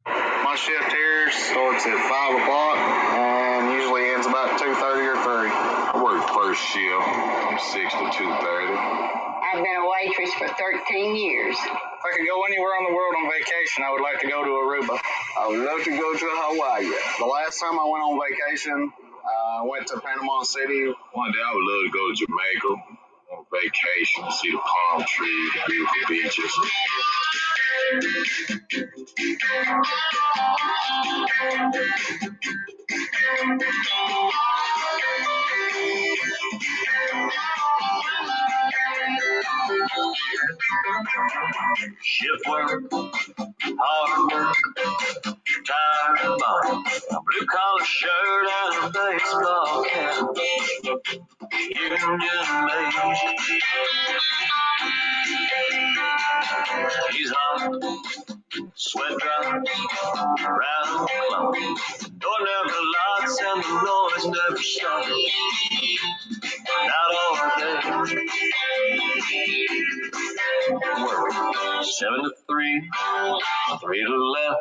My shift here starts at 5 o'clock and usually ends about 2:30 or 3. I work first shift from 6 to 2:30. I've been a waitress for 13 years. If I could go anywhere in the world on vacation, I would like to go to Aruba. I would love to go to Hawaii. The last time I went on vacation, I went to Panama City. One day I would love to go to Jamaica on vacation, see the palm trees, the beautiful beaches. Shift work, hard work, tired body, a blue collar shirt and a baseball cap. Union made. He's hot, sweat drops, round the clock. Door never locks and the noise never stops. Not all day. Work 7 to 3, 3 to 11,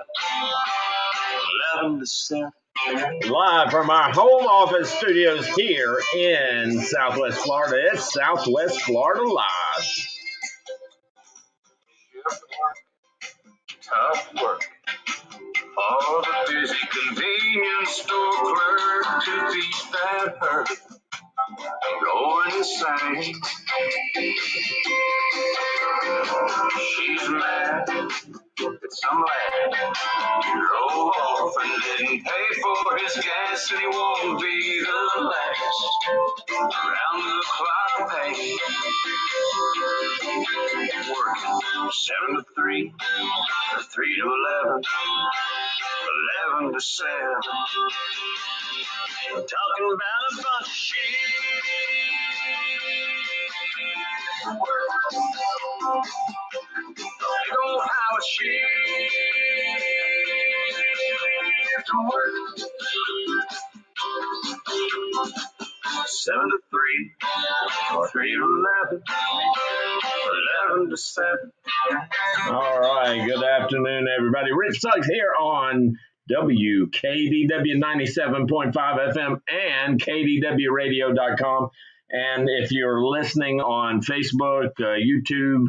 11 to 7. Live from our home office studios here in Southwest Florida, it's Southwest Florida Live. Tough work. All the busy convenience store clerk to teach that hurt. Going insane. She's mad that some lad drove off and didn't pay for his gas, and he won't be the last. Round the clock pay. Working 7 to 3, 3 to 11, 11 to 7. Talking about a bunch of shit. Work. Big old pile of shit. To work. 7 to 3, 3 to 11, 11 to 7. All right, good afternoon, everybody. Rich Suggs here on WKDW 97.5 FM and KDWRadio.com. And if you're listening on Facebook, YouTube,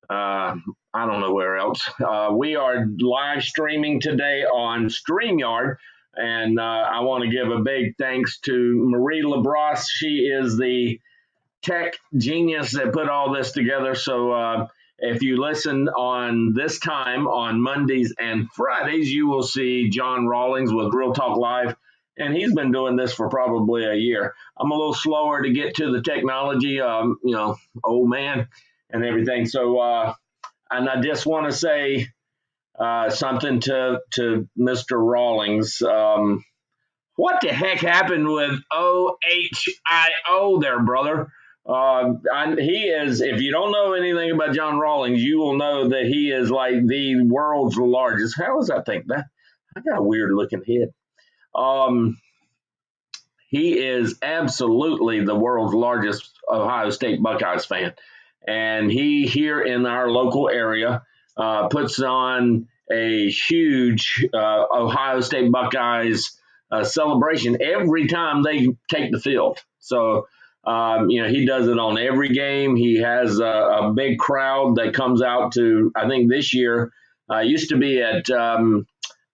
I don't know where else, we are live streaming today on StreamYard. And I want to give a big thanks to Marie LaBrosse. She is the tech genius that put all this together. So if you listen on this time on Mondays and Fridays, you will see John Rawlings with Real Talk Live. And he's been doing this for probably a year. I'm a little slower to get to the technology, old man and everything. So, and I just want to say something to Mr. Rawlings. What the heck happened with OHIO there, brother? He is, if you don't know anything about John Rawlings, you will know that he is like the world's largest. How is that thing? I got a weird looking head. He is absolutely the world's largest Ohio State Buckeyes fan. And he here in our local area puts on a huge Ohio State Buckeyes celebration every time they take the field. So, he does it on every game. He has a big crowd that comes out to, I think this year, used to be at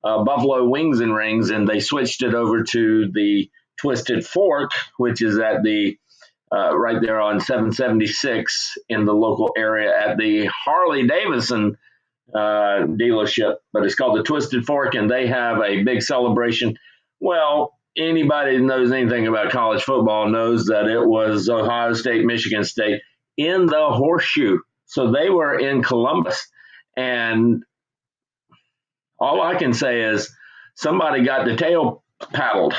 Buffalo Wings and Rings, and they switched it over to the Twisted Fork, which is at the right there on 776 in the local area at the Harley Davidson dealership, but it's called the Twisted Fork, and they have a big celebration. Well, anybody that knows anything about college football knows that it was Ohio State, Michigan State in the horseshoe. So they were in Columbus, and all I can say is somebody got the tail paddled,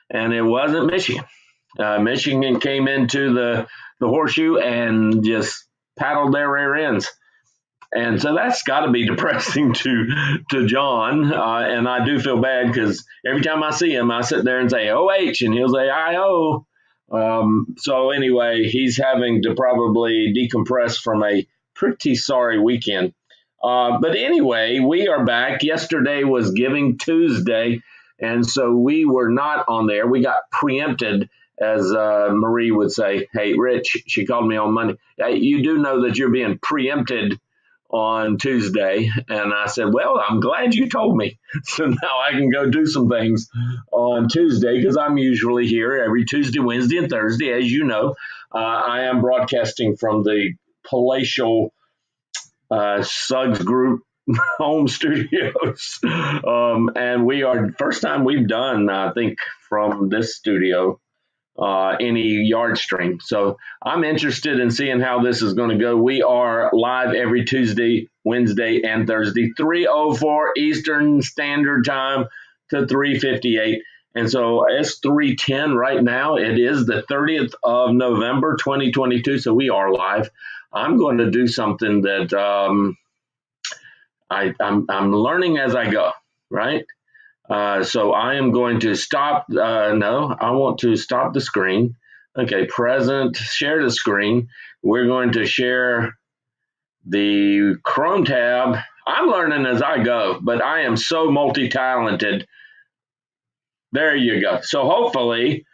and it wasn't Michigan. Michigan came into the horseshoe and just paddled their rear ends. And so that's got to be depressing to John. And I do feel bad because every time I see him, I sit there and say, OH, and he'll say, IO. So anyway, he's having to probably decompress from a pretty sorry weekend. But anyway, we are back. Yesterday was Giving Tuesday, and so we were not on there. We got preempted, as Marie would say. Hey, Rich, she called me on Monday. Hey, you do know that you're being preempted on Tuesday. And I said, well, I'm glad you told me. So now I can go do some things on Tuesday because I'm usually here every Tuesday, Wednesday, and Thursday. As you know, I am broadcasting from the palatial Suggs Group home studios. And we are, first time we've done, I think, from this studio, any yard stream. So I'm interested in seeing how this is going to go. We are live every Tuesday, Wednesday, and Thursday, 3:04 Eastern Standard Time to 3:58. And so it's 3:10 right now. It is the 30th of November, 2022. So we are live. I'm going to do something that I'm learning as I go, right? So I am going to stop. No, I want to stop the screen. Okay, present, share the screen. We're going to share the Chrome tab. I'm learning as I go, but I am so multi-talented. There you go. So hopefully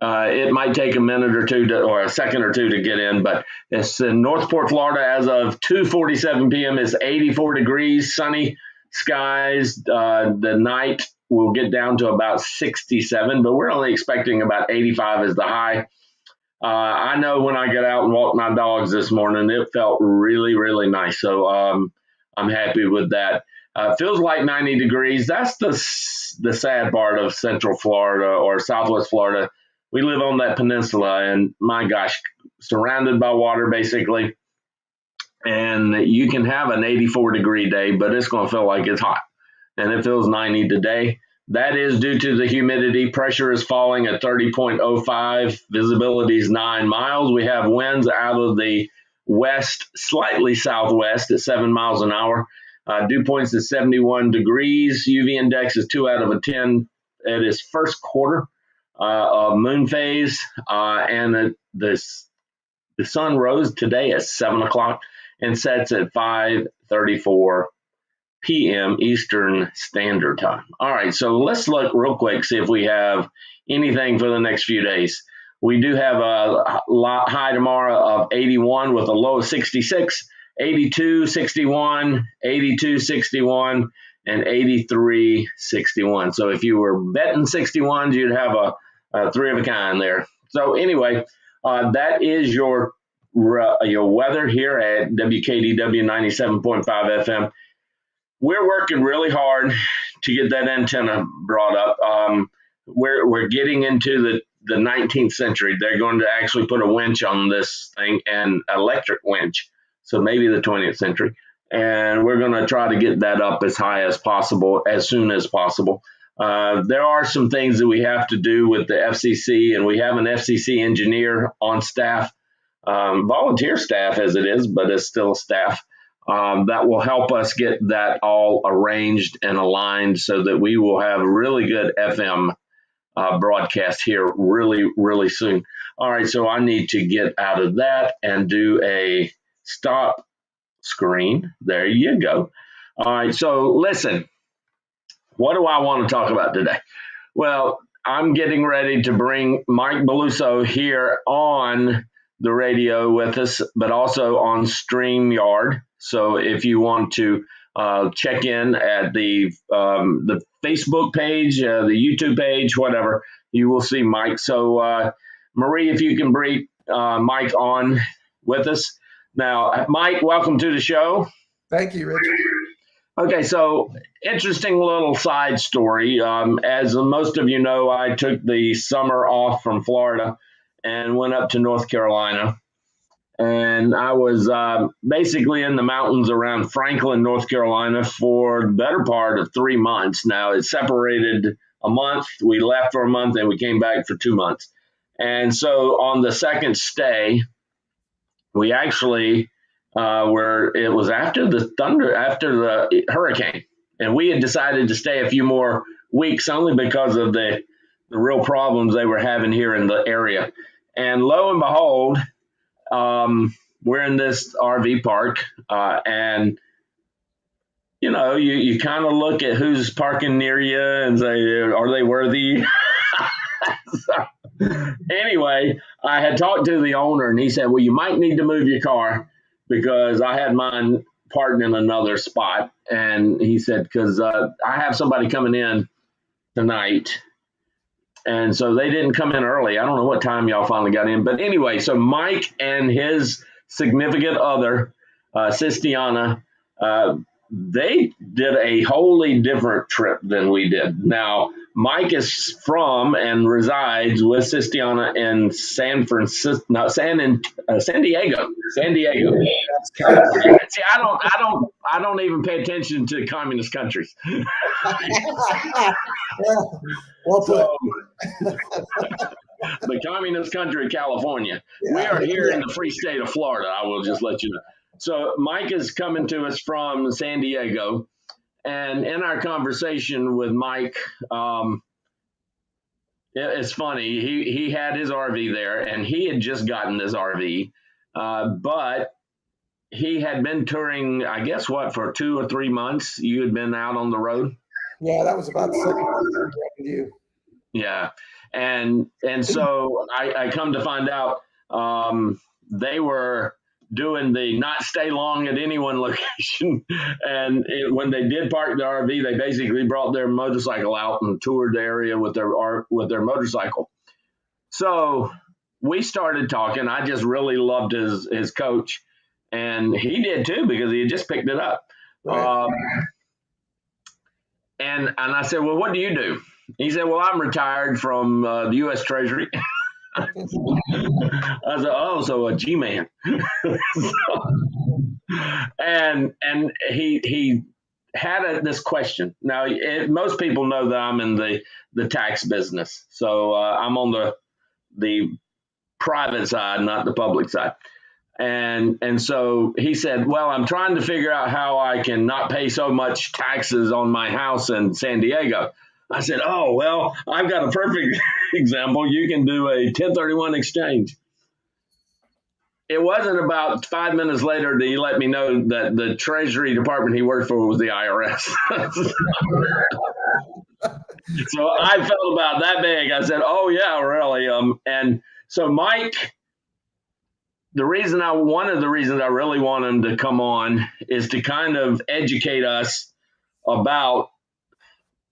it might take a minute or two or a second or two to get in, but it's in Northport, Florida as of 2:47 p.m. It's 84 degrees, sunny skies. The night will get down to about 67, but we're only expecting about 85 as the high. I know when I got out and walked my dogs this morning, it felt really, really nice. So I'm happy with that. Feels like 90 degrees. That's the sad part of Central Florida or Southwest Florida. We live on that peninsula, and my gosh, surrounded by water basically. And you can have an 84-degree day, but it's going to feel like it's hot. And it feels 90 today. That is due to the humidity. Pressure is falling at 30.05. Visibility is 9 miles. We have winds out of the west, slightly southwest at 7 miles an hour. Dew points is 71 degrees. UV index is 2 out of 10. It is first quarter of moon phase. And the sun rose today at 7 o'clock and sets at 5:34 p.m. Eastern Standard Time. All right, so let's look real quick, see if we have anything for the next few days. We do have a high tomorrow of 81 with a low of 66, 82, 61, 82, 61, and 83, 61. So if you were betting 61s, you'd have a three of a kind there. So anyway, that is your weather here at WKDW 97.5 FM. We're working really hard to get that antenna brought up. We're getting into the 19th century. They're going to actually put a winch on this thing, an electric winch. So maybe the 20th century. And we're going to try to get that up as high as possible, as soon as possible. There are some things that we have to do with the FCC, and we have an FCC engineer on staff, volunteer staff as it is, but it's still staff. That will help us get that all arranged and aligned so that we will have really good FM broadcast here really, really soon. All right, so I need to get out of that and do a stop screen. There you go. All right, so listen, what do I want to talk about today? Well, I'm getting ready to bring Mike Beluso here on the radio with us, but also on StreamYard. So if you want to check in at the Facebook page, the YouTube page, whatever, you will see Mike. So Marie, if you can bring Mike on with us. Now, Mike, welcome to the show. Thank you, Rich. Okay, so interesting little side story. As most of you know, I took the summer off from Florida and went up to North Carolina. And I was basically in the mountains around Franklin, North Carolina for the better part of 3 months. Now, it separated a month. We left for a month and we came back for 2 months. And so on the second stay, we actually it was after the hurricane. And we had decided to stay a few more weeks only because of the real problems they were having here in the area. And lo and behold, we're in this RV park, and you kind of look at who's parking near you and say, are they worthy? So, anyway, I had talked to the owner and he said, well, you might need to move your car because I had mine parked in another spot. And he said, because I have somebody coming in tonight. And so they didn't come in early. I don't know what time y'all finally got in. But anyway, so Mike and his significant other, Sistiana, they did a wholly different trip than we did. Now, Mike is from and resides with Sistiana in San Diego. San Diego. See, I don't even pay attention to communist countries. Well put. So, the communist country of California. Yeah. We are here in the free state of Florida. I will just let you know. So Mike is coming to us from San Diego. And in our conversation with Mike, it's funny. He had his RV there, and he had just gotten this RV. But he had been touring, I guess, for 2 or 3 months? You had been out on the road? Yeah, that was about the second time with you. Yeah. And so I come to find out they were doing the not stay long at any one location. And when they did park the RV, they basically brought their motorcycle out and toured the area with their motorcycle. So we started talking. I just really loved his coach, and he did too because he had just picked it up. Right. And I said, well, what do you do? He said, well, I'm retired from the U.S. Treasury. I said, oh, so a G-man. and he had this question. Now, most people know that I'm in the tax business. So I'm on the private side, not the public side. And so he said, well, I'm trying to figure out how I can not pay so much taxes on my house in San Diego. I said, oh, well, I've got a perfect example. You can do a 1031 exchange. It wasn't about 5 minutes later that he let me know that the Treasury Department he worked for was the IRS. So I felt about that big. I said, oh, yeah, really? And so Mike, one of the reasons I really want him to come on is to kind of educate us about,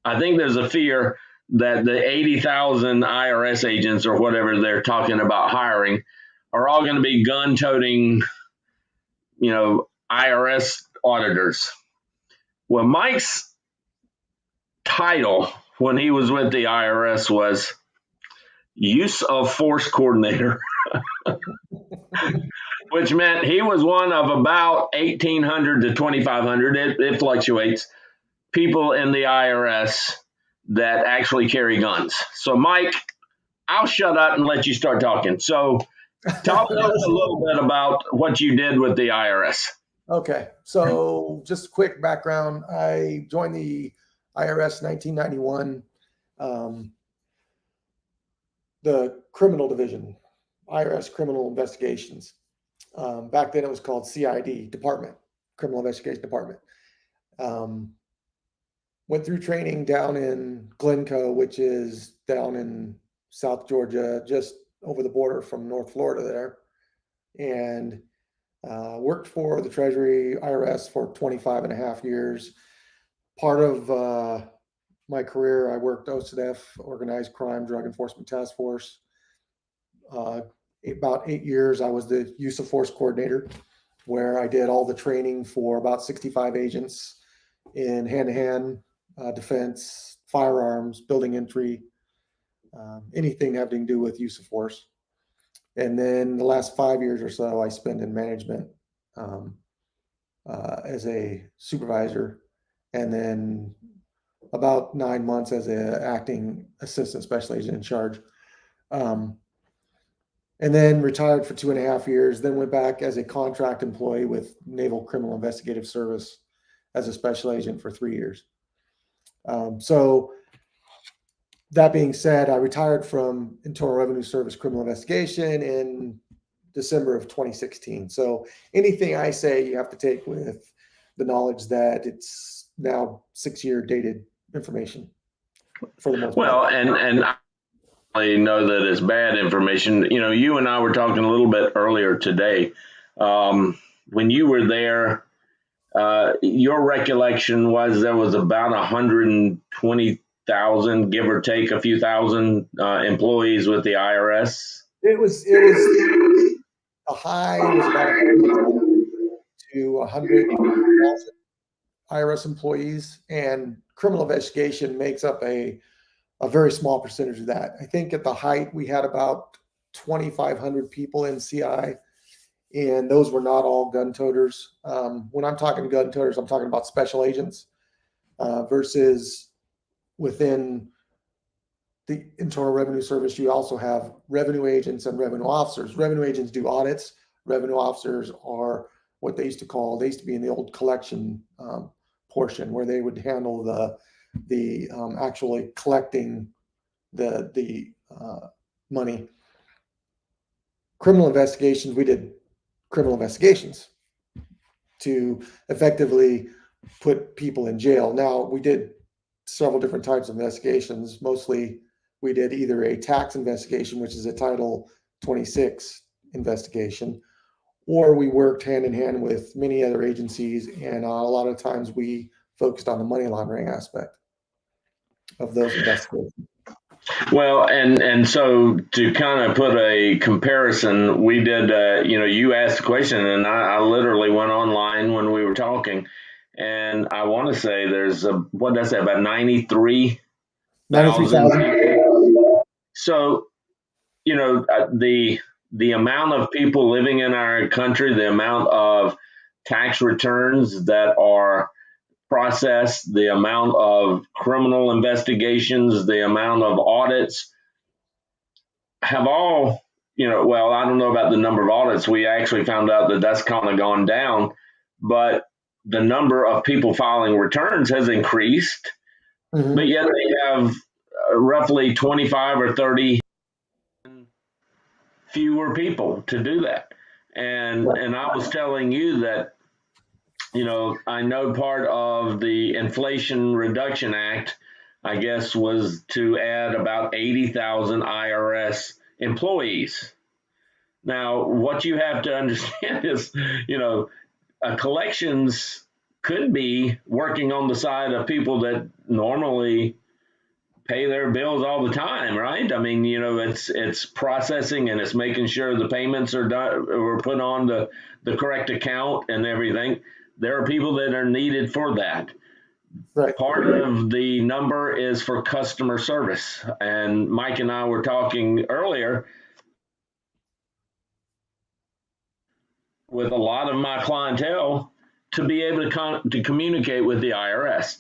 I think there's a fear that the 80,000 IRS agents or whatever they're talking about hiring are all going to be gun-toting, IRS auditors. Well, Mike's title when he was with the IRS was Use of Force Coordinator. Which meant he was one of about 1,800 to 2,500, it fluctuates, people in the IRS that actually carry guns. So, Mike, I'll shut up and let you start talking. So, talk to us a little bit about what you did with the IRS. Okay. So, just quick background. I joined the IRS in 1991, the criminal division, IRS Criminal Investigations. Back then it was called CID, Criminal Investigation Department. Went through training down in Glencoe, which is down in South Georgia, just over the border from North Florida there. And worked for the Treasury IRS for 25 and a half years. Part of my career, I worked OCDF, Organized Crime Drug Enforcement Task Force. About 8 years, I was the use of force coordinator, where I did all the training for about 65 agents in hand-to-hand defense, firearms, building entry, anything having to do with use of force. And then the last 5 years or so, I spent in management as a supervisor, and then about 9 months as an acting assistant special agent in charge. And then retired for 2.5 years, then went back as a contract employee with Naval Criminal Investigative Service as a special agent for 3 years. So that being said, I retired from Internal Revenue Service Criminal Investigation in December of 2016. So anything I say, you have to take with the knowledge that it's now 6-year dated information for the most Well, part. and I know that it's bad information. You know, you and I were talking a little bit earlier today. When you were there, your recollection was there was about 120,000, give or take a few thousand, employees with the IRS. It was a high was about to 100,000 IRS employees, and criminal investigation makes up a very small percentage of that. I think at the height we had about 2,500 people in CI, and those were not all gun toters. When I'm talking gun toters, I'm talking about special agents versus within the Internal Revenue Service, you also have revenue agents and revenue officers. Revenue agents do audits. Revenue officers are what they used to be in the old collection portion, where they would handle the actually collecting the money. Criminal investigations, we did criminal investigations to effectively put people in jail. Now, we did several different types of investigations. Mostly we did either a tax investigation, which is a Title 26 investigation, or we worked hand in hand with many other agencies, and a lot of times we focused on the money laundering aspect of those investigations. Well, and so to kind of put a comparison, we did, you asked the question, and I literally went online when we were talking, and I want to say there's what did I say, about 93,000 people. So, the amount of people living in our country, the amount of tax returns that are processed, the amount of criminal investigations, the amount of audits have all, well, I don't know about the number of audits. We actually found out that that's kind of gone down, but the number of people filing returns has increased, but yet they have roughly 25 or 30 fewer people to do that. And I was telling you that, I know part of the Inflation Reduction Act, I guess, was to add about 80,000 IRS employees. Now, what you have to understand is, collections could be working on the side of people that normally pay their bills all the time, right? I mean, it's processing and it's making sure the payments are done or put on the correct account and everything. There are people that are needed for that. Right. Part of the number is for customer service. And Mike and I were talking earlier with a lot of my clientele to be able to communicate with the IRS.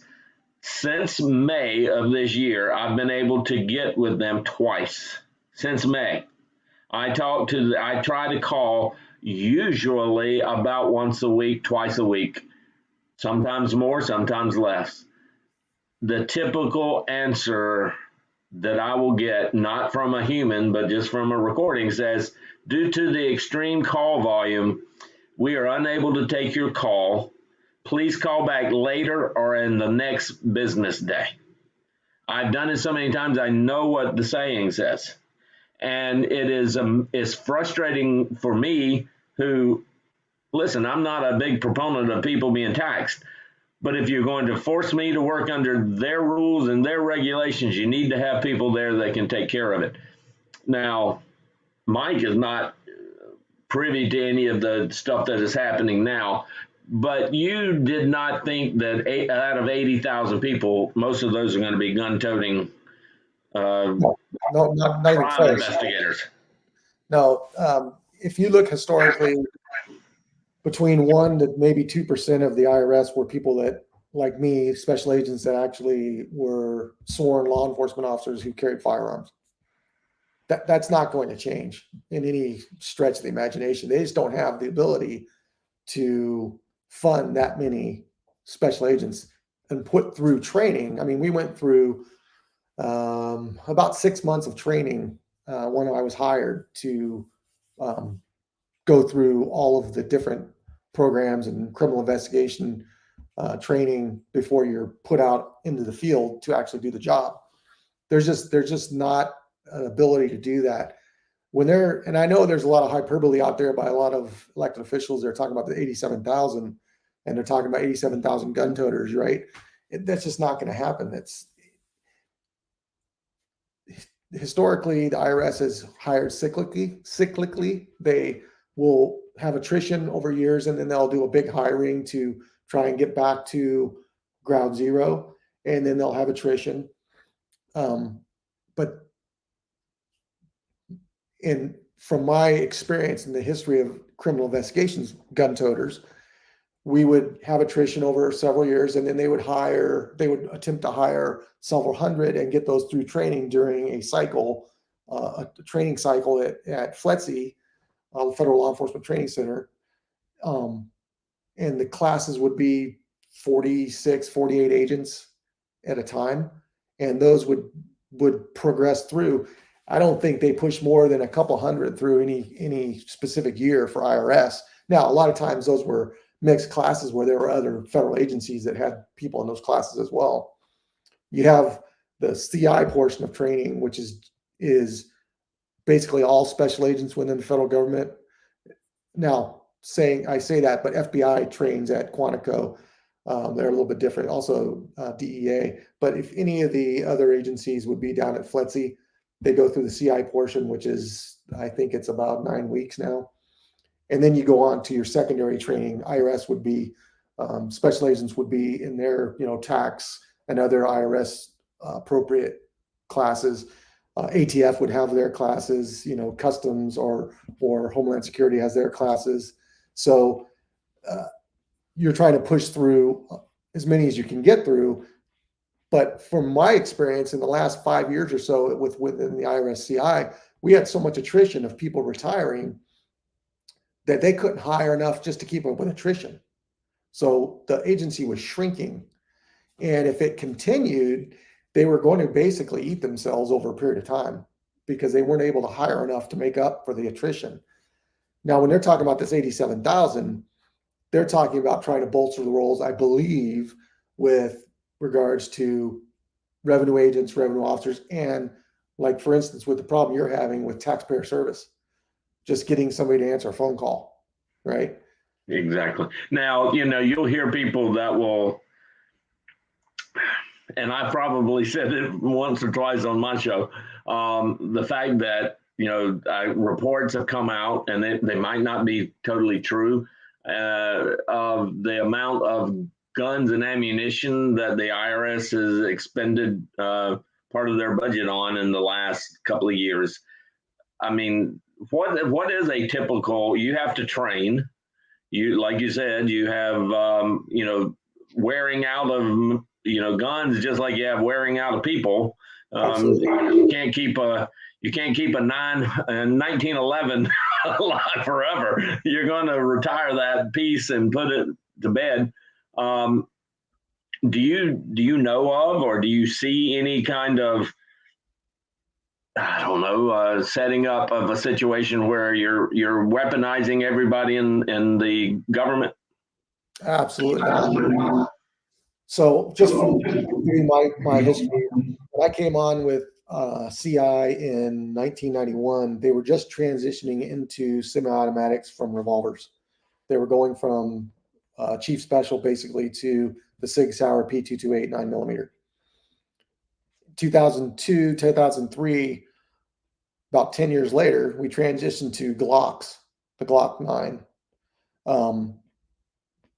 Since May of this year, I've been able to get with them twice. Since May. I try to call usually about once a week, twice a week, sometimes more, sometimes less. The typical answer that I will get, not from a human, but just from a recording, says, due to the extreme call volume, we are unable to take your call. Please call back later or in the next business day. I've done it so many times, I know what the saying says. And it's frustrating for me who, listen, I'm not a big proponent of people being taxed, but if you're going to force me to work under their rules and their regulations, you need to have people there that can take care of it. Now, Mike is not privy to any of the stuff that is happening now, but you did not think that out of 80,000 people, most of those are going to be gun-toting No, not even close. Investigators. No, if you look historically, between 1% to maybe 2% of the IRS were people that, like me, special agents that actually were sworn law enforcement officers who carried firearms. That's not going to change in any stretch of the imagination. They just don't have the ability to fund that many special agents and put through training. I mean, we went through about 6 months of training when I was hired to go through all of the different programs and criminal investigation training before you're put out into the field to actually do the job. There's just not an ability to do that. And I know there's a lot of hyperbole out there by a lot of elected officials. They're talking about the 87,000, and they're talking about 87,000 gun toters, right? That's just not going to happen. Historically, the IRS has hired cyclically. They will have attrition over years, and then they'll do a big hiring to try and get back to ground zero, and then they'll have attrition. But from my experience in the history of criminal investigations, gun toters, we would have attrition over several years, and then they would attempt to hire several hundred and get those through training during a training cycle at FLETC, the Federal Law Enforcement Training Center. And the classes would be 46, 48 agents at a time, and those would progress through. I don't think they push more than a couple hundred through any specific year for IRS. Now, a lot of times those were mixed classes where there were other federal agencies that had people in those classes as well. You have the CI portion of training, which is basically all special agents within the federal government. Now, I say that, but FBI trains at Quantico. They're a little bit different. Also DEA. But if any of the other agencies would be down at FLETC, they go through the CI portion, which is, I think it's about 9 weeks now. And then you go on to your secondary training. IRS would be, special agents would be in their, tax and other IRS appropriate classes. ATF would have their classes, customs or Homeland Security has their classes. So you're trying to push through as many as you can get through. But from my experience in the last 5 years or so within the IRS CI, we had so much attrition of people retiring that they couldn't hire enough just to keep up with attrition. So the agency was shrinking. And if it continued, they were going to basically eat themselves over a period of time because they weren't able to hire enough to make up for the attrition. Now, when they're talking about this 87,000, they're talking about trying to bolster the rolls, I believe, with regards to revenue agents, revenue officers, and like, for instance, with the problem you're having with taxpayer service, just getting somebody to answer a phone call, right? Exactly. Now, you'll hear people that will, and I probably said it once or twice on my show, the fact that, reports have come out, and they might not be totally true, of the amount of guns and ammunition that the IRS has expended part of their budget on in the last couple of years. I mean, what is a typical? You have to train. Like you said, you have wearing out of guns, just like you have wearing out of people. You can't keep a 1911 alive forever. You're going to retire that piece and put it to bed. Do you know of, or do you see any kind of, I don't know, setting up of a situation where you're weaponizing everybody in the government? Absolutely. So just from my history, when I came on with CI in 1991, they were just transitioning into semi-automatics from revolvers. They were going from Chief Special basically to the Sig Sauer P228 9mm. 2002, 2003, about 10 years later, we transitioned to Glocks, the Glock 9.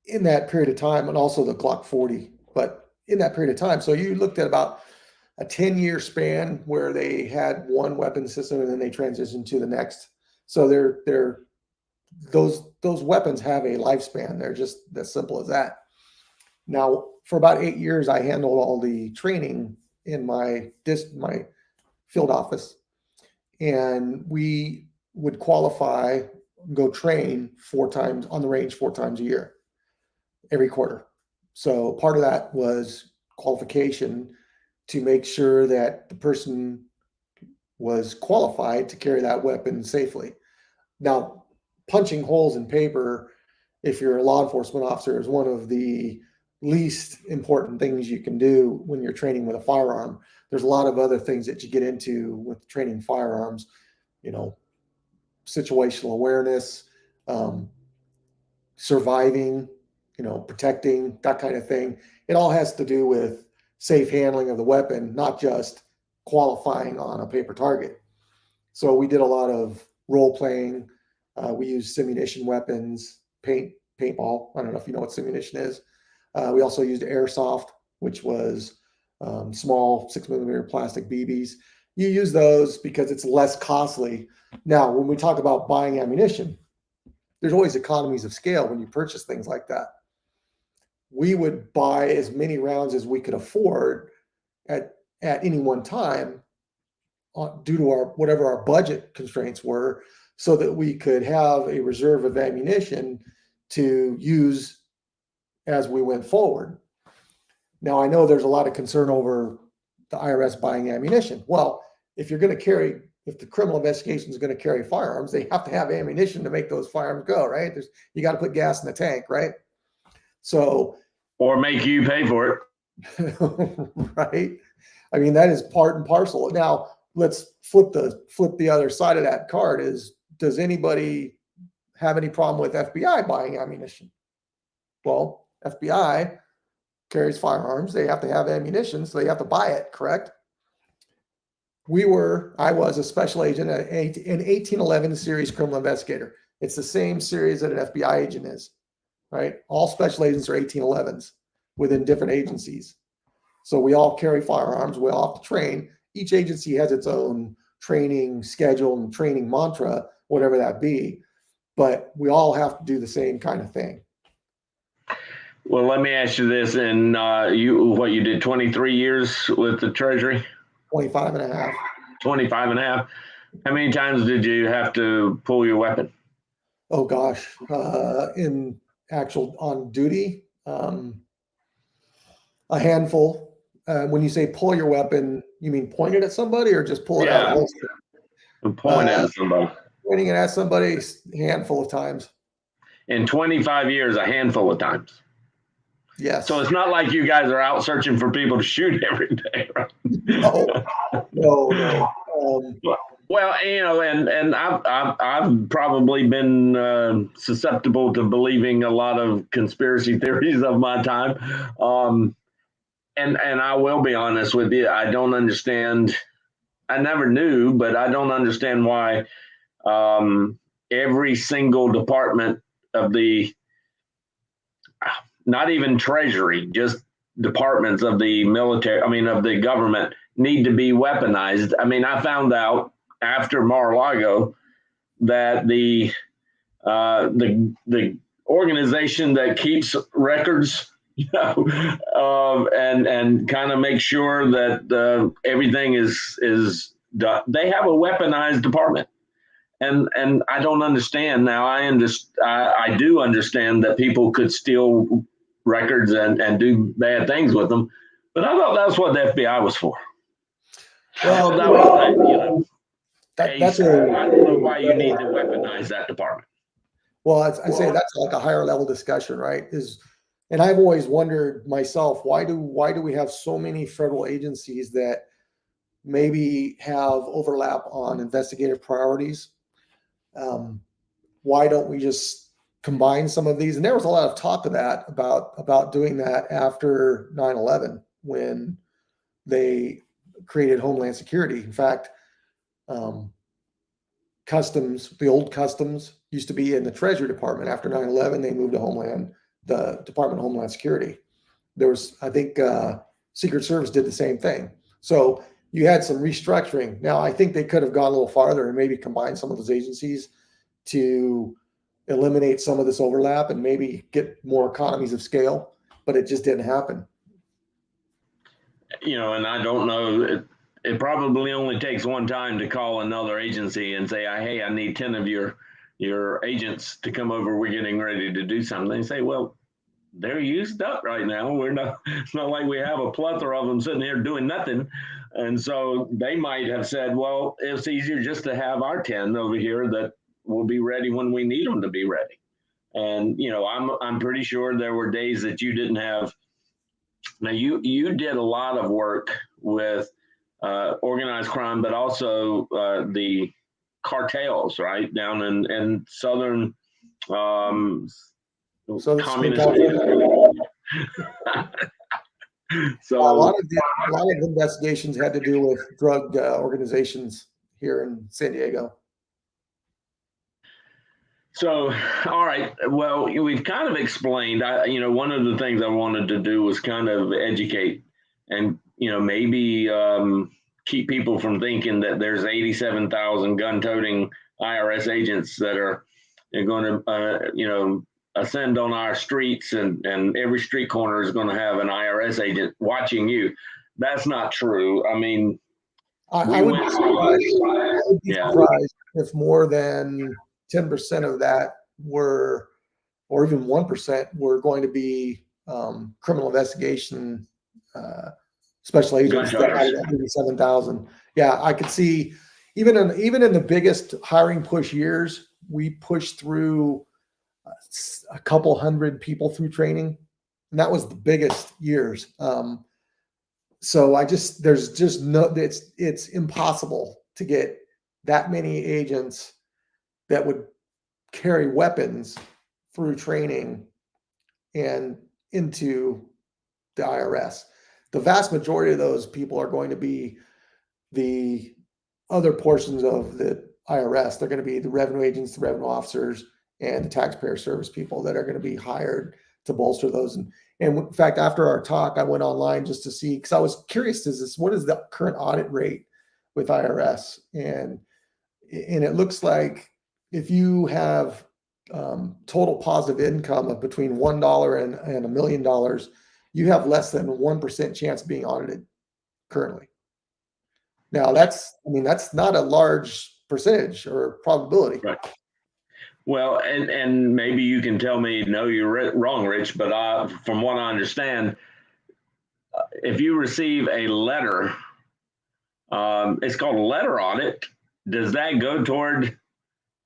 In that period of time, and also the Glock 40, but in that period of time, so you looked at about a 10-year span where they had one weapon system and then they transitioned to the next. So those weapons have a lifespan. They're just as simple as that. Now, for about 8 years, I handled all the training in my field office, and we would qualify, go train 4 times on the range 4 times a year, every quarter. So part of that was qualification to make sure that the person was qualified to carry that weapon safely. Now, punching holes in paper, if you're a law enforcement officer, is one of the least important things you can do when you're training with a firearm. There's a lot of other things that you get into with training firearms, you know, situational awareness, surviving, you know, protecting, that kind of thing. It all has to do with safe handling of the weapon, not just qualifying on a paper target. So we did a lot of role playing. We used simunition weapons, paintball. I don't know if you know what simunition is. We also used airsoft, which was small 6mm plastic BBs. You use those because it's less costly. Now, when we talk about buying ammunition, there's always economies of scale when you purchase things like that. We would buy as many rounds as we could afford at any one time due to our whatever our budget constraints were, so that we could have a reserve of ammunition to use as we went forward. Now, I know there's a lot of concern over the IRS buying ammunition. Well, if the criminal investigation is going to carry firearms, they have to have ammunition to make those firearms go, right? You got to put gas in the tank, right? So, or make you pay for it. Right? I mean, that is part and parcel. Now, let's flip the other side of that card. Does anybody have any problem with FBI buying ammunition? Well, FBI carries firearms. They have to have ammunition, so they have to buy it, correct? I was a special agent, an 1811 series criminal investigator. It's the same series that an FBI agent is, right? All special agents are 1811s within different agencies. So we all carry firearms. We all have to train. Each agency has its own training schedule and training mantra, whatever that be. But we all have to do the same kind of thing. Well, let me ask you this. And you did 23 years with the Treasury? 25 and a half. 25 and a half. How many times did you have to pull your weapon? Oh, gosh. On duty, a handful. When you say pull your weapon, you mean point it at somebody or just pull it out of the holster? Point it at somebody. Pointing it at somebody, a handful of times. In 25 years, a handful of times. Yes. So it's not like you guys are out searching for people to shoot every day, right? No. Well, you know, and I've probably been susceptible to believing a lot of conspiracy theories of my time, and I will be honest with you, I don't understand. I never knew, but I don't understand why every single department of the, not even Treasury, just departments of the military, of the government, need to be weaponized. I mean, I found out after Mar-a-Lago that the organization that keeps records, and kind of make sure that everything is done, they have a weaponized department. And I don't understand now. I do understand that people could steal records and do bad things with them, but I thought that's what the FBI was for. Well, that was I don't know why you need to weaponize that department. Well, I say that's like a higher level discussion, right? And I've always wondered myself, why do we have so many federal agencies that maybe have overlap on investigative priorities? Why don't we just combine some of these? And there was a lot of talk of that about doing that after 9/11 when they created Homeland Security. In fact, Customs, the old Customs, used to be in the Treasury Department. After 9/11, they moved to the Department of Homeland Security. There was, I think, Secret Service did the same thing. So you had some restructuring. Now, I think they could have gone a little farther and maybe combined some of those agencies to eliminate some of this overlap and maybe get more economies of scale, but it just didn't happen. And I don't know. It probably only takes one time to call another agency and say, hey, I need 10 of your agents to come over. We're getting ready to do something. They say, well, they're used up right now. It's not like we have a plethora of them sitting here doing nothing. And so they might have said, well, it's easier just to have our 10 over here that will be ready when we need them to be ready. And, I'm pretty sure there were days that you didn't have Now, you did a lot of work with organized crime, but also the cartels, right, down in southern So communist. So a lot of investigations had to do with drug organizations here in San Diego. So, all right. Well, we've kind of explained. One of the things I wanted to do was kind of educate, and maybe keep people from thinking that there's 87,000 gun-toting IRS agents that are going to, ascend on our streets, and every street corner is going to have an IRS agent watching you. That's not true. I mean, I would be surprised if more than 10% of that were, or even 1% were going to be criminal investigation special agents. That had 87,000. Yeah, I could see even in the biggest hiring push years, we pushed through a couple hundred people through training, and that was the biggest years. So there's just no, it's impossible to get that many agents that would carry weapons through training and into the IRS. The vast majority of those people are going to be the other portions of the IRS. They're going to be the revenue agents, the revenue officers, and the taxpayer service people that are going to be hired to bolster those. And in fact, after our talk, I went online just to see, because I was curious, what is the current audit rate with IRS? And it looks like if you have total positive income of between $1 and $1 million, you have less than 1% chance of being audited currently. Now that's not a large percentage or probability. Right. Well, and maybe you can tell me, no, you're wrong, Rich, but from what I understand, if you receive a letter, it's called a letter audit. Does that go toward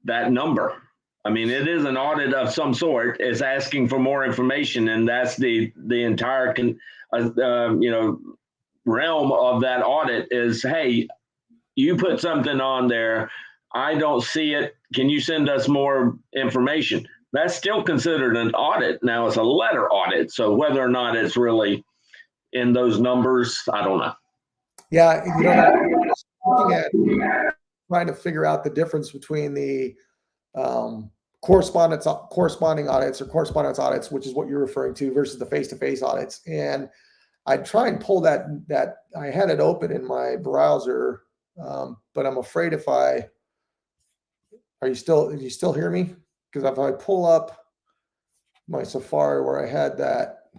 that number? I mean, it is an audit of some sort. It's asking for more information, and that's the entire realm of that audit is, hey, you put something on there, I don't see it. Can you send us more information? That's still considered an audit. Now it's a letter audit. So whether or not it's really in those numbers, I don't know. Yeah, looking at trying to figure out the difference between the correspondence audits, which is what you're referring to, versus the face-to-face audits. And I try and pull that I had it open in my browser, but I'm afraid do you still hear me? Because if I pull up my Safari where I had that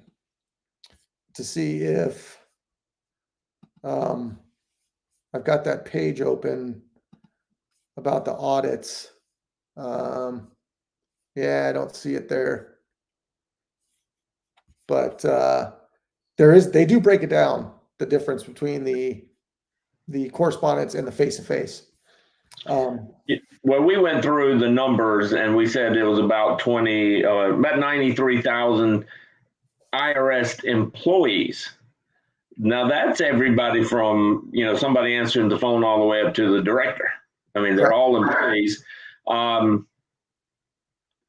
to see if I've got that page open about the audits. Yeah, I don't see it there, but they do break it down, the difference between the correspondence and the face-to-face. Well, we went through the numbers and we said it was about 93,000 IRS employees. Now that's everybody from, somebody answering the phone all the way up to the director. I mean, they're all employees.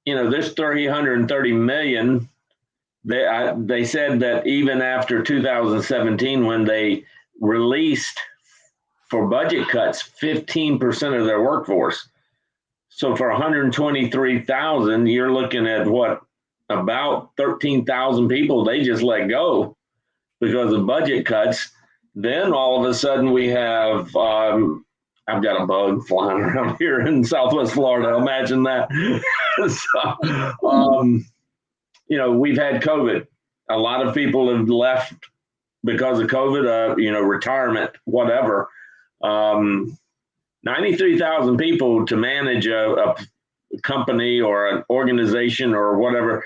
There's 330 million. They said that even after 2017, when they released for budget cuts 15% of their workforce. So for 123,000, you're looking at what, about 13,000 people they just let go because of budget cuts. Then all of a sudden we have, I've got a bug flying around here in Southwest Florida. Imagine that. We've had COVID. A lot of people have left because of COVID, retirement, whatever. 93,000 people to manage a company or an organization or whatever.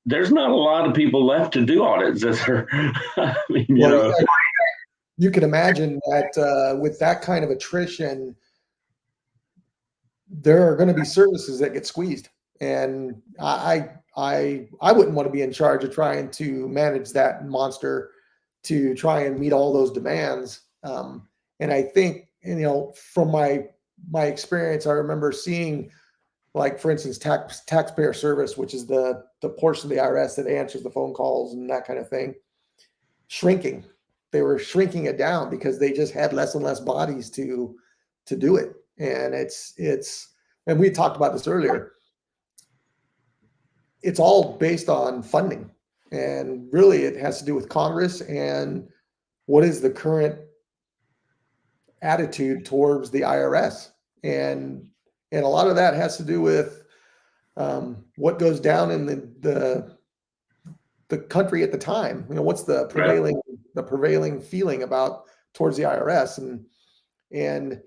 There's not a lot of people left to do audits. You can imagine that with that kind of attrition, there are going to be services that get squeezed. And I wouldn't want to be in charge of trying to manage that monster to try and meet all those demands. And I think, from my experience, I remember seeing, like, for instance, taxpayer service, which is the portion of the IRS that answers the phone calls and that kind of thing, shrinking. They were shrinking it down because they just had less and less bodies to do it. And and we talked about this earlier. It's all based on funding, and really it has to do with Congress and what is the current attitude towards the IRS. And a lot of that has to do with what goes down in the country at the time. What's the prevailing feeling about towards the IRS. And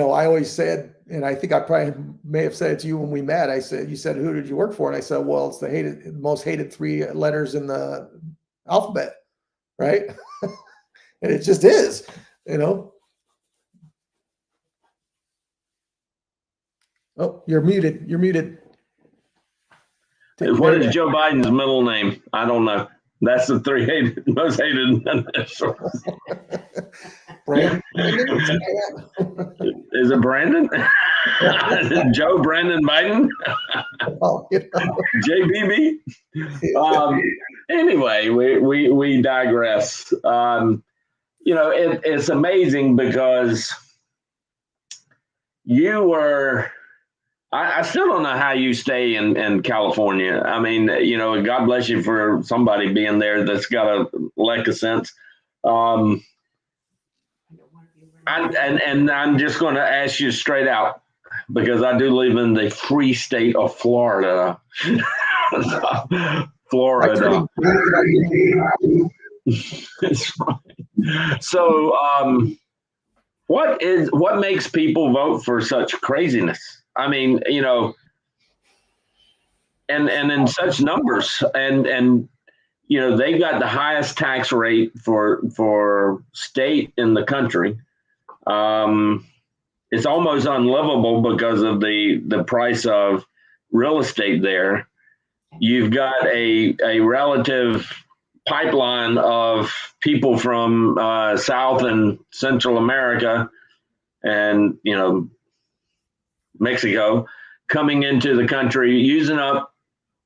I always said, and I think I probably may have said it to you when we met, you said, who did you work for? And I said, well, it's the most hated 3 letters in the alphabet, right? And it just is, Oh, you're muted. What is Joe Biden's middle name? I don't know. That's the 3 most hated initials. Brandon? Is it Brandon? Joe Brandon Biden? Oh, JBB? Anyway, we digress. It's amazing because you were, I still don't know how you stay in California. I mean, God bless you for somebody being there that's got a lack of sense. And I'm just going to ask you straight out, because I do live in the free state of Florida. Florida. That's right. So, what makes people vote for such craziness? I mean, and in such numbers, and they've got the highest tax rate for state in the country. It's almost unlivable because of the price of real estate there. You've got a relative pipeline of people from South and Central America and, Mexico coming into the country, using up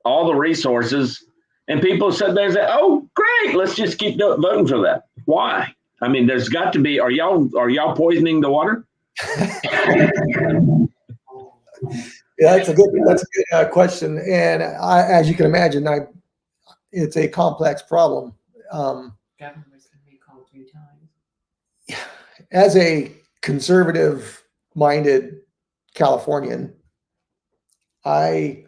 all the resources. And people said, oh, great, let's just keep voting for that. Why? I mean, there's got to be, are y'all poisoning the water? Yeah, that's a good question. And as you can imagine, it's a complex problem. Governor was recalled 3 times. As a conservative-minded Californian, I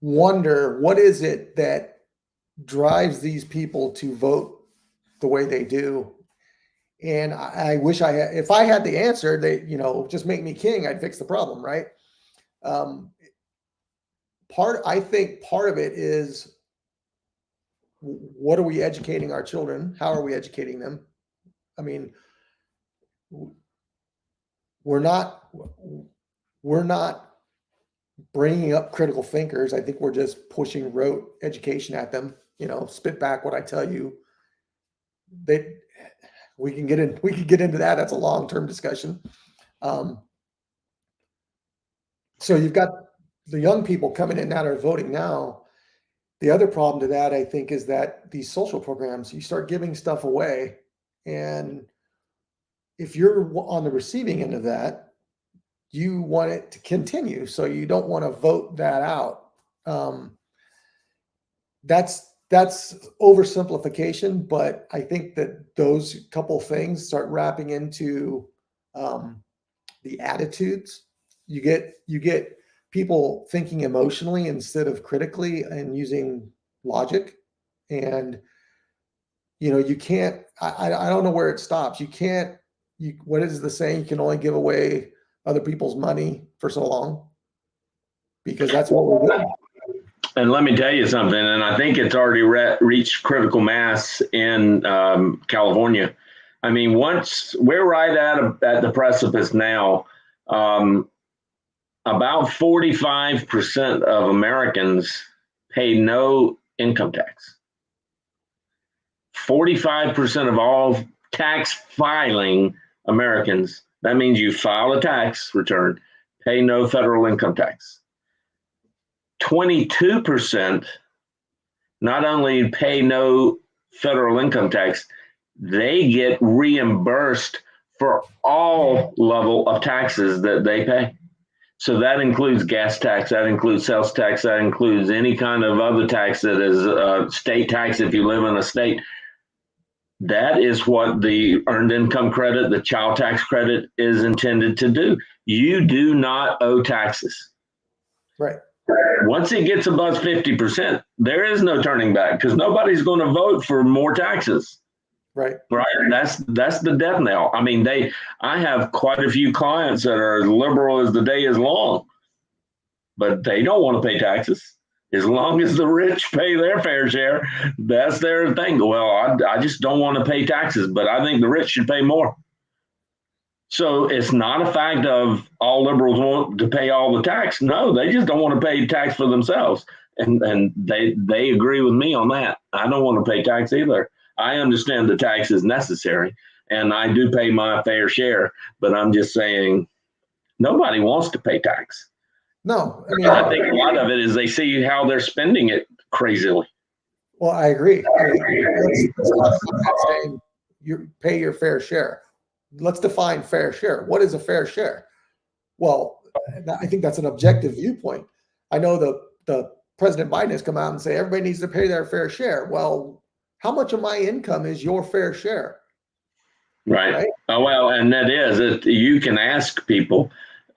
wonder, what is it that drives these people to vote the way they do? And I wish if I had the answer, just make me king, I'd fix the problem, right? I think part of it is, what are we educating our children? How are we educating them? I mean, we're not bringing up critical thinkers. I think we're just pushing rote education at them. Spit back what I tell you. We can get into that. That's a long-term discussion. So you've got the young people coming in that are voting now. The other problem to that, I think, is that these social programs, you start giving stuff away, and if you're on the receiving end of that, you want it to continue. So you don't want to vote that out. That's oversimplification, but I think that those couple things start wrapping into the attitudes. You get people thinking emotionally instead of critically and using logic. And you can't. I don't know where it stops. What is the saying? You can only give away other people's money for so long, because that's what we're doing. And let me tell you something, and I think it's already reached critical mass in California. I mean, once we're right at the precipice now, about 45% of Americans pay no income tax. 45% of all tax filing Americans, that means you file a tax return, pay no federal income tax. 22% not only pay no federal income tax, they get reimbursed for all level of taxes that they pay. So that includes gas tax, that includes sales tax, that includes any kind of other tax that is state tax if you live in a state. That is what the earned income credit, the child tax credit is intended to do. You do not owe taxes. Right. Once it gets above 50%, there is no turning back because nobody's going to vote for more taxes. Right. Right. That's the death knell. I mean, I have quite a few clients that are as liberal as the day is long, but they don't want to pay taxes. As long as the rich pay their fair share, that's their thing. Well, I just don't want to pay taxes, but I think the rich should pay more. So it's not a fact of all liberals want to pay all the tax. No, they just don't want to pay tax for themselves. And they agree with me on that. I don't want to pay tax either. I understand the tax is necessary, and I do pay my fair share, but I'm just saying nobody wants to pay tax. No, I mean, I think a lot of it is they see how they're spending it crazily. well, I agree. Let's talk about saying you pay your fair share. Let's define fair share. What is a fair share? Well, I think that's an objective viewpoint. I know the President Biden has come out and say everybody needs to pay their fair share. Well, how much of my income is your fair share? Right. Oh, well, and that is it. You can ask people,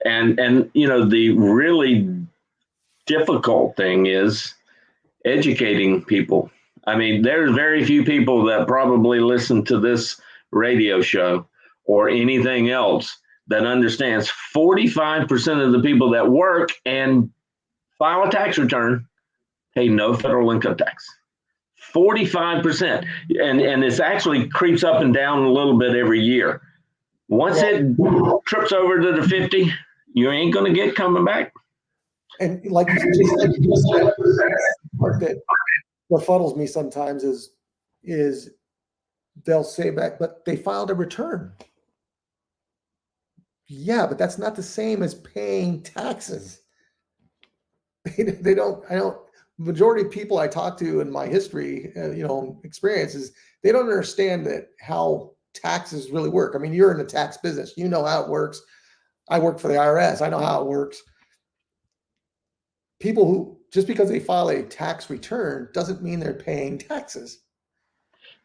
and the really difficult thing is educating people. I mean, there's very few people that probably listen to this radio show or anything else that understands 45% of the people that work and file a tax return pay no federal income tax. 45%. And it's actually creeps up and down a little bit every year. Once it trips over to the 50, you ain't going to get coming back. And like you just said, the part that befuddles me sometimes is they'll say back, but they filed a return. Yeah, but that's not the same as paying taxes. They don't. Majority of people I talk to in my history, experiences, they don't understand that how taxes really work. I mean, you're in the tax business. You know how it works. I work for the IRS. I know how it works. People who, just because they file a tax return doesn't mean they're paying taxes.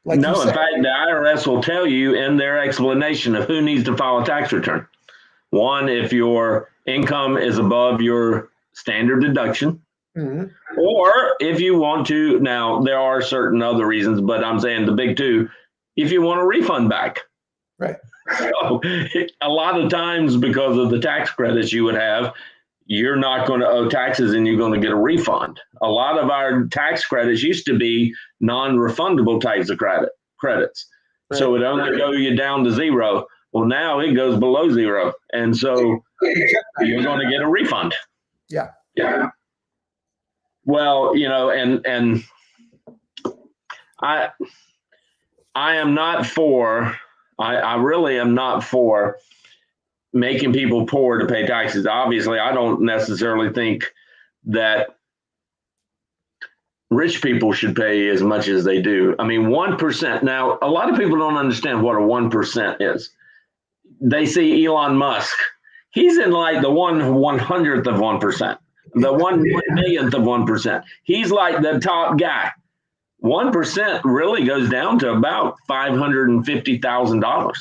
Like no, in fact, the IRS will tell you in their explanation of who needs to file a tax return. One, if your income is above your standard deduction. Mm-hmm. Or if you want to, now there are certain other reasons, but I'm saying the big two, if you want a refund back. Right. So a lot of times because of the tax credits you would have, you're not going to owe taxes and you're going to get a refund. A lot of our tax credits used to be non-refundable types of credits. Right. So it only go you down to zero. Well, now it goes below zero. And so you're going to get a refund. Yeah. Yeah. Well, and I am not for, I really am not for making people poor to pay taxes. Obviously, I don't necessarily think that rich people should pay as much as they do. I mean, 1%. Now, a lot of people don't understand what a 1% is. They see Elon Musk. He's in like the 1/100th of 1%. The 1/1,000,000th of 1%. He's like the top guy. 1% really goes down to about $550,000.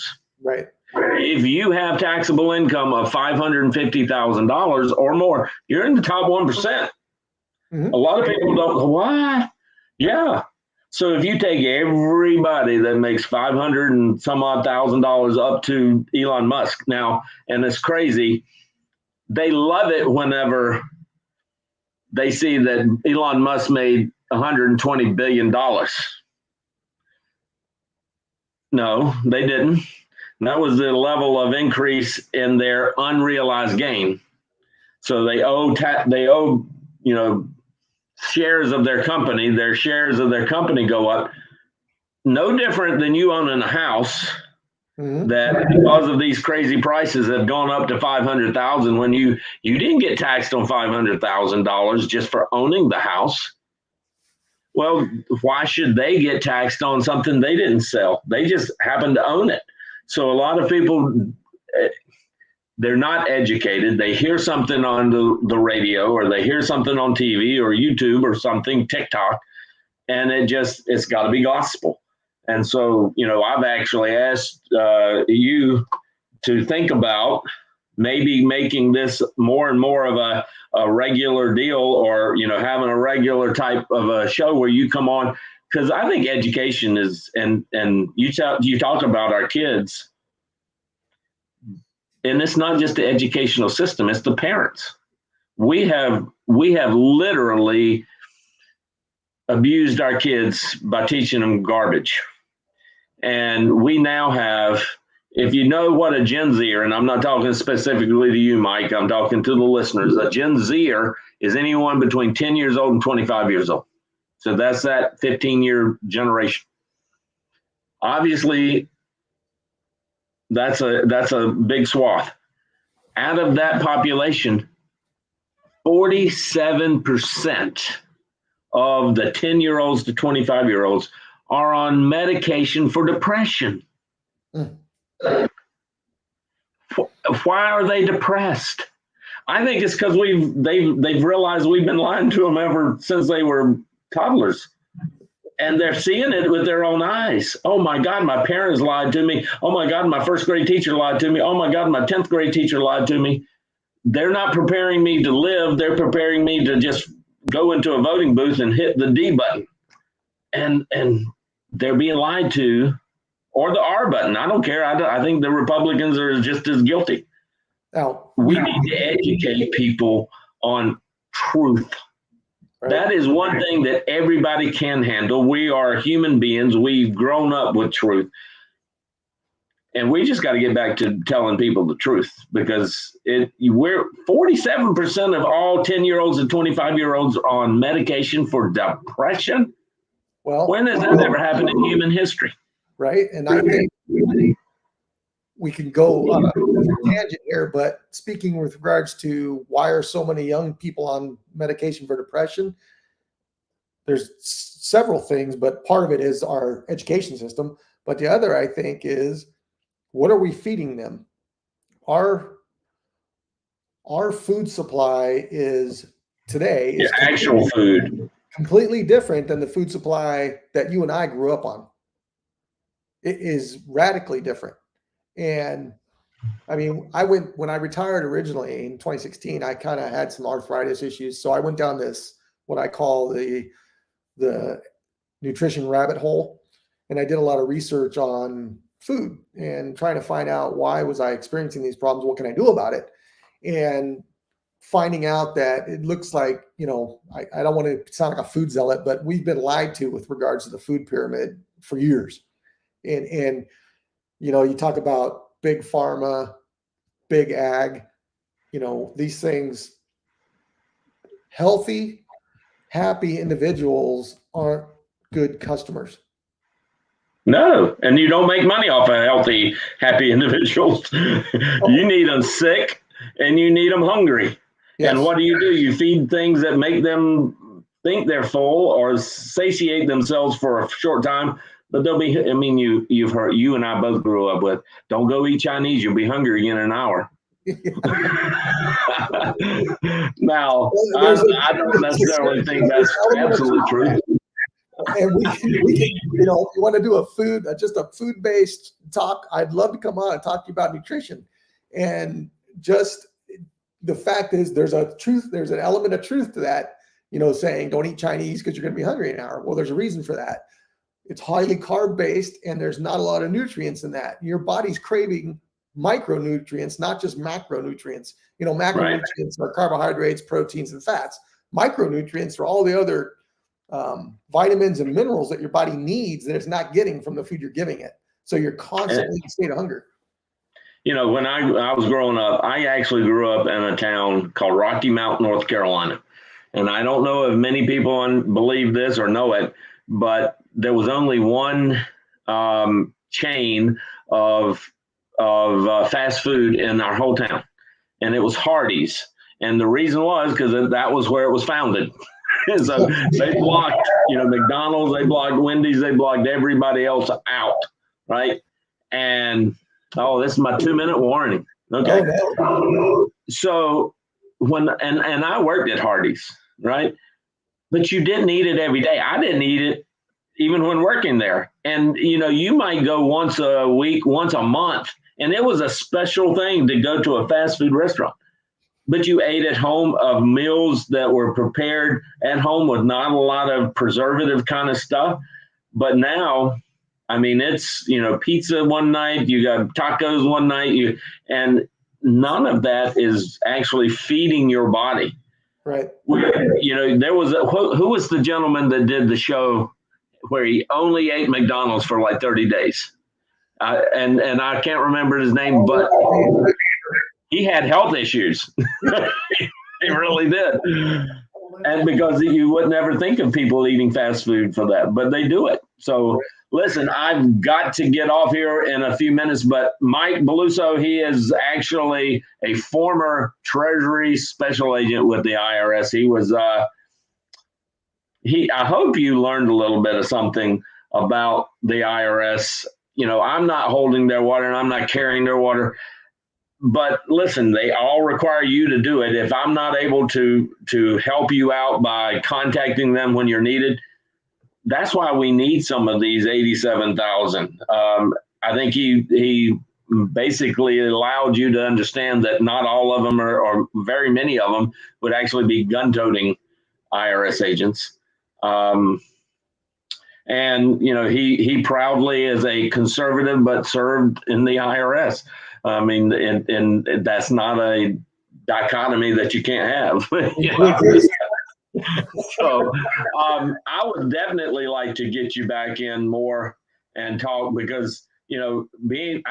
Right. If you have taxable income of $550,000 or more, you're in the top 1%. Mm-hmm. A lot of people don't go, what? Yeah. So if you take everybody that makes $500 and some odd $1,000 up to Elon Musk now, and it's crazy, they love it whenever they see that Elon Musk made $120 billion. No, they didn't. That was the level of increase in their unrealized gain. So they owe shares of their company. Their shares of their company go up. No different than you owning a house that because of these crazy prices have gone up to $500,000 when you didn't get taxed on $500,000 just for owning the house. Well, why should they get taxed on something they didn't sell? They just happen to own it. So a lot of people, they're not educated. They hear something on the radio, or they hear something on TV or YouTube or something, TikTok, and it's got to be gospel. And so, I've actually asked you to think about maybe making this more and more of a regular deal, or, having a regular type of a show where you come on, because I think education is, and you talk about our kids, and it's not just the educational system, it's the parents. We have literally abused our kids by teaching them garbage. And we now have, if you know what a Gen Zer, and I'm not talking specifically to you, Mike, I'm talking to the listeners, a Gen Zer is anyone between 10 years old and 25 years old. So that's that 15-year generation. Obviously, that's a big swath. Out of that population, 47% of the 10-year-olds to 25-year-olds are on medication for depression. Why are they depressed? I think it's because they've realized we've been lying to them ever since they were toddlers. And they're seeing it with their own eyes. Oh my God, my parents lied to me. Oh my God, my first grade teacher lied to me. Oh my God, my 10th grade teacher lied to me. They're not preparing me to live. They're preparing me to just go into a voting booth and hit the D button. And they're being lied to, or the R button. I don't care. I think the Republicans are just as guilty. Now, we need to educate people on truth. Right. That is one thing that everybody can handle. We are human beings. We've grown up with truth. And we just got to get back to telling people the truth, because we're 47% of all 10-year-olds and 25-year-olds are on medication for depression. Well, when has that ever happened in human history? Right. And I think we can go on a tangent here, but speaking with regards to why are so many young people on medication for depression, there's several things, but part of it is our education system. But the other, I think, is what are we feeding them? Our food supply is today is actual food completely different than the food supply that you and I grew up on. It is radically different. And I mean, when I retired originally in 2016, I kind of had some arthritis issues. So I went down this, what I call the nutrition rabbit hole. And I did a lot of research on food and trying to find out why was I experiencing these problems? What can I do about it? And finding out that it looks like, I don't want to sound like a food zealot, but we've been lied to with regards to the food pyramid for years. And you talk about big pharma, big ag, these things, healthy, happy individuals aren't good customers. No, and you don't make money off of healthy, happy individuals. You need them sick and you need them hungry. Yes. And what do? You feed things that make them think they're full or satiate themselves for a short time. But they'll be, you've heard, you and I both grew up with, don't go eat Chinese, you'll be hungry again in an hour. Now, I don't necessarily think that's absolute truth. And we can, if you want to do just a food-based talk, I'd love to come on and talk to you about nutrition. And just the fact is there's an element of truth to that, saying don't eat Chinese because you're going to be hungry in an hour. Well, there's a reason for that. It's highly carb-based, and there's not a lot of nutrients in that. Your body's craving micronutrients, not just macronutrients. Macronutrients are carbohydrates, proteins, and fats. Micronutrients are all the other vitamins and minerals that your body needs that it's not getting from the food you're giving it. So you're constantly in a state of hunger. when I was growing up, I actually grew up in a town called Rocky Mount, North Carolina. And I don't know if many people believe this or know it, but there was only one chain of fast food in our whole town, and it was Hardee's. And the reason was because that was where it was founded. So they blocked, McDonald's, they blocked Wendy's, they blocked everybody else out, right? And this is my 2-minute warning. Okay. So and I worked at Hardee's, right? But you didn't eat it every day. I didn't eat it even when working there. And, you might go once a week, once a month, and it was a special thing to go to a fast food restaurant. But you ate at home of meals that were prepared at home with not a lot of preservative kind of stuff. But now, it's, pizza one night, you got tacos one night, and none of that is actually feeding your body. Right. There was who was the gentleman that did the show where he only ate McDonald's for like 30 days? And I can't remember his name, but he had health issues. He really did. And because you would never think of people eating fast food for that, but they do it. So listen, I've got to get off here in a few minutes, but Mike Beluso, he is actually a former Treasury special agent with the IRS. He was, I hope you learned a little bit of something about the IRS. I'm not holding their water and I'm not carrying their water. But listen, they all require you to do it. If I'm not able to help you out by contacting them when you're needed, that's why we need some of these 87,000. I think he basically allowed you to understand that not all of them or very many of them would actually be gun-toting IRS agents. And, he proudly is a conservative, but served in the IRS. And that's not a dichotomy that you can't have. So I would definitely like to get you back in more and talk because, I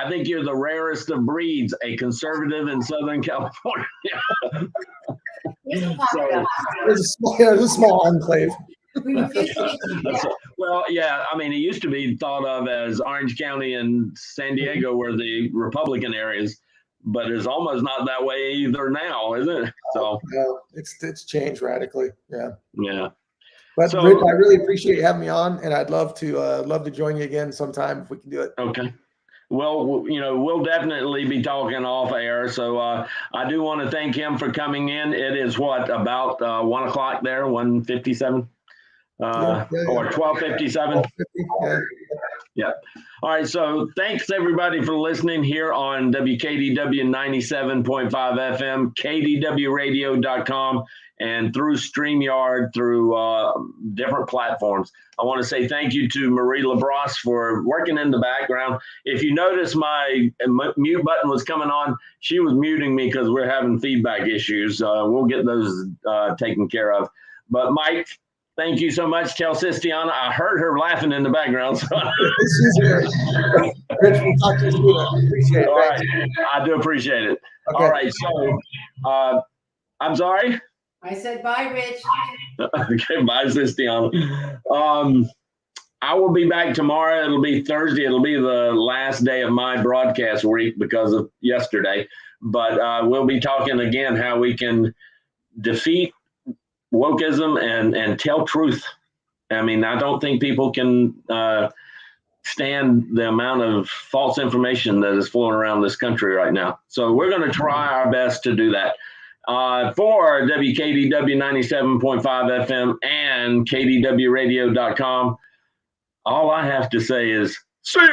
think you're the rarest of breeds, a conservative in Southern California. So, It's a small enclave. Well, yeah, it used to be thought of as Orange County and San Diego were the Republican areas, but it's almost not that way either now, is it? So it's changed radically. Yeah. Yeah. But so, Rich, I really appreciate you having me on, and I'd love to join you again sometime if we can do it. Okay. Well, we'll definitely be talking off air. So I do want to thank him for coming in. It is about 1 o'clock there, 1:57. Or 12:57. Yeah. All right. So thanks everybody for listening here on WKDW 97.5 FM, KDWradio.com, and through StreamYard, through different platforms. I want to say thank you to Marie LaBrosse for working in the background. If you notice my mute button was coming on, she was muting me because we're having feedback issues. We'll get those taken care of. But Mike, thank you so much. Tell Sistiana I heard her laughing in the background. So. Rich, we'll talk to you soon. Appreciate it. All right. I do appreciate it. Okay. All right. So I'm sorry. I said bye, Rich. Okay, bye, Sistiana. I will be back tomorrow. It'll be Thursday. It'll be the last day of my broadcast week because of yesterday. But we'll be talking again how we can defeat wokeism and tell truth. I don't think people can stand the amount of false information that is flowing around this country right now. So we're going to try our best to do that. For WKDW 97.5 FM and KDWradio.com, all I have to say is, see ya!